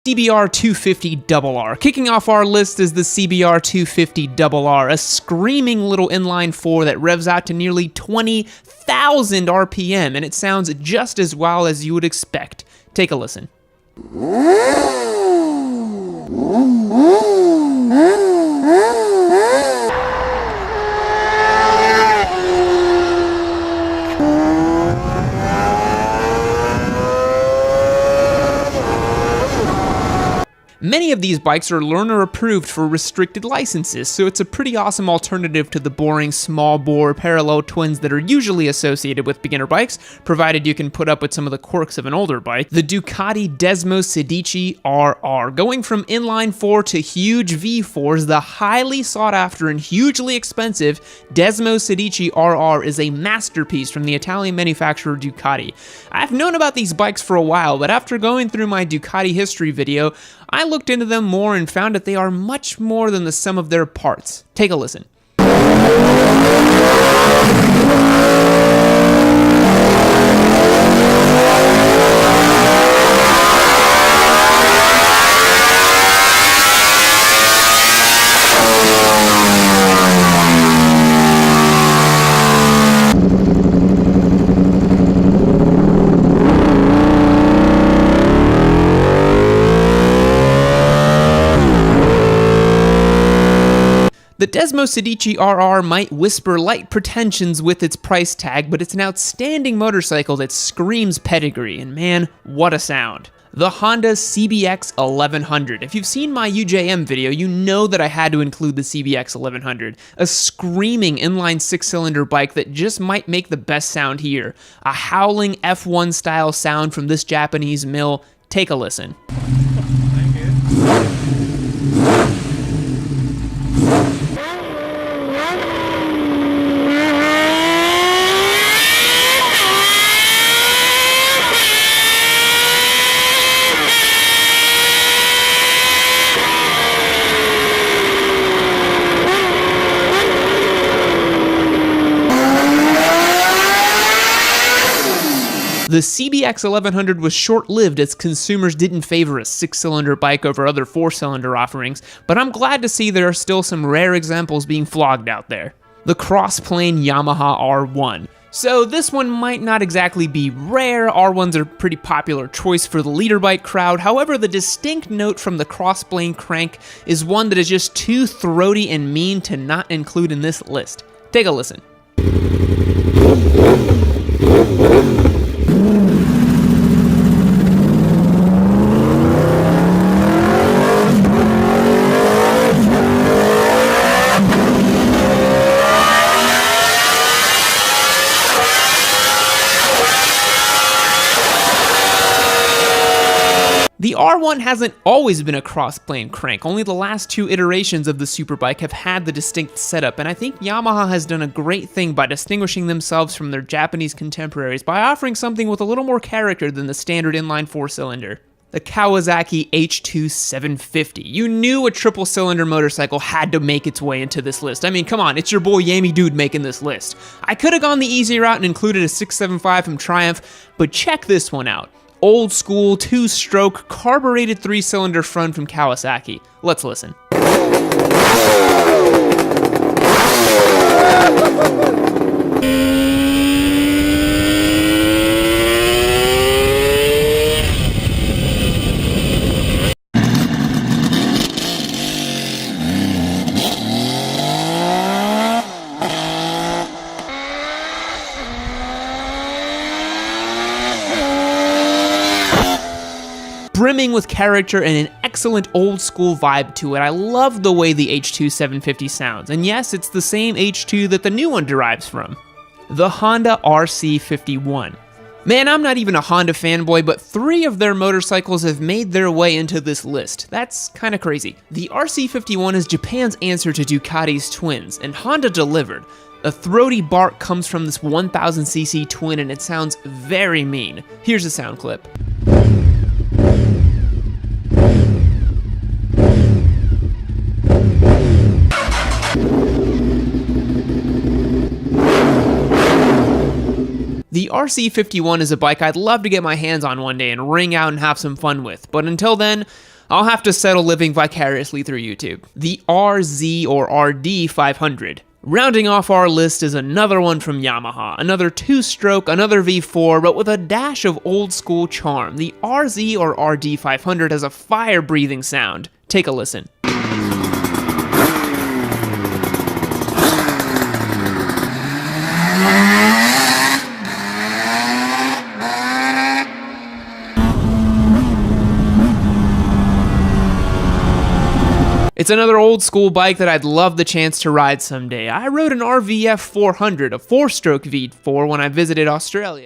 CBR 250RR. Kicking off our list is the CBR 250RR, a screaming little inline four that revs out to nearly 20,000 RPM, and it sounds just as wild as you would expect. Take a listen. Many of these bikes are learner approved for restricted licenses, so it's a pretty awesome alternative to the boring small bore parallel twins that are usually associated with beginner bikes, provided you can put up with some of the quirks of an older bike. The Ducati Desmo Sedici RR. Going from inline 4 to huge V4s, the highly sought after and hugely expensive Desmo Sedici RR is a masterpiece from the Italian manufacturer Ducati. I've known about these bikes for a while, but after going through my Ducati history video, I looked into them more and found that they are much more than the sum of their parts. Take a listen. The Desmo Sedici RR might whisper light pretensions with its price tag, but it's an outstanding motorcycle that screams pedigree, and man, what a sound. The Honda CBX 1100. If you've seen my UJM video, you know that I had to include the CBX 1100, a screaming inline six-cylinder bike that just might make the best sound here. A howling F1 style sound from this Japanese mill. Take a listen. Thank you. The CBX 1100 was short-lived as consumers didn't favor a six-cylinder bike over other four-cylinder offerings, but I'm glad to see there are still some rare examples being flogged out there. The cross-plane Yamaha R1. So this one might not exactly be rare. R1s are a pretty popular choice for the leader bike crowd. However, the distinct note from the cross-plane crank is one that is just too throaty and mean to not include in this list. Take a listen. The R1 hasn't always been a cross-plane crank, only the last two iterations of the superbike have had the distinct setup, and I think Yamaha has done a great thing by distinguishing themselves from their Japanese contemporaries by offering something with a little more character than the standard inline four-cylinder. The Kawasaki H2 750. You knew a triple-cylinder motorcycle had to make its way into this list. I mean, come on, it's your boy Yami Dude making this list. I could have gone the easy route and included a 675 from Triumph, but check this one out. Old school, two-stroke, carbureted three-cylinder front from Kawasaki. Let's listen. Brimming with character and an excellent old school vibe to it. I love the way the H2 750 sounds, and yes, it's the same H2 that the new one derives from. The Honda RC51. Man, I'm not even a Honda fanboy, but 3 of their motorcycles have made their way into this list. That's kinda crazy. The RC51 is Japan's answer to Ducati's twins, and Honda delivered. A throaty bark comes from this 1000cc twin and it sounds very mean. Here's a sound clip. The RC51 is a bike I'd love to get my hands on one day and ring out and have some fun with, but until then, I'll have to settle living vicariously through YouTube. The RZ or RD 500. Rounding off our list is another one from Yamaha, another two-stroke, another V4, but with a dash of old-school charm. The RZ or RD 500 has a fire-breathing sound. Take a listen. It's another old school bike that I'd love the chance to ride someday. I rode an RVF 400, a four-stroke V4, when I visited Australia.